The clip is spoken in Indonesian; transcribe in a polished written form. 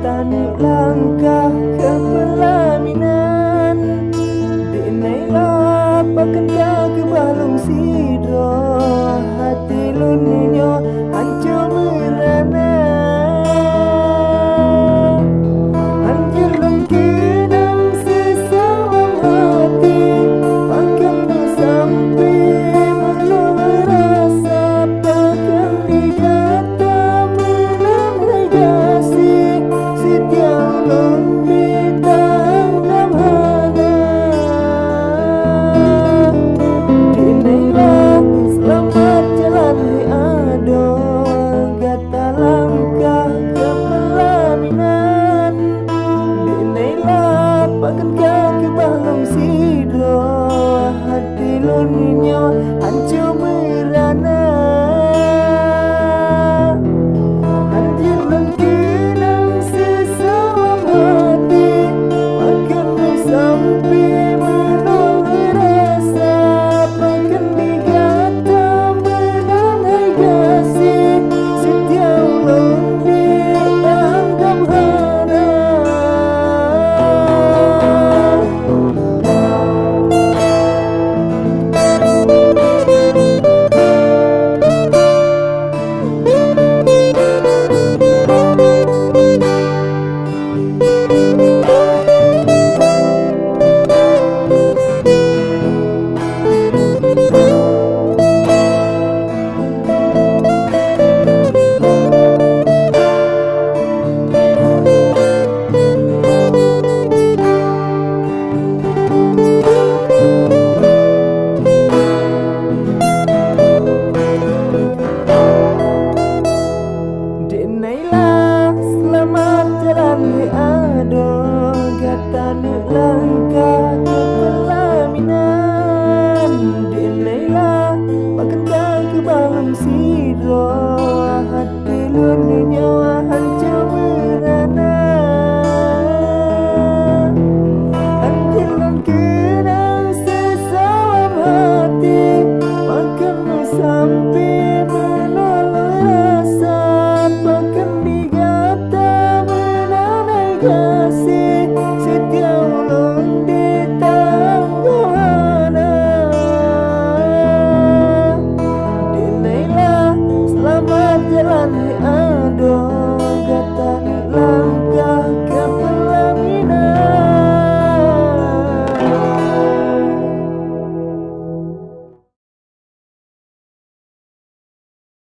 Tani langkah ke pelaminan dinailah pakan kau ke balung sidro hati luninyo hancur merana hancur lengkinang sesama hati pakan sampai menolong rasa pakan digata menamai kasih setiap bintang dalam hana dinailah selamat jalan ado gata langkah ke pelaminan dinailah pakan kaki balong sidro hati luninyo hancur merana tani langkah ke pelaminan dinailah pakan kaki balong sidro hati luninyo hancur merana hancur lengkinang sesama hati makan sampai menolong rasa pakan digata menanai kasih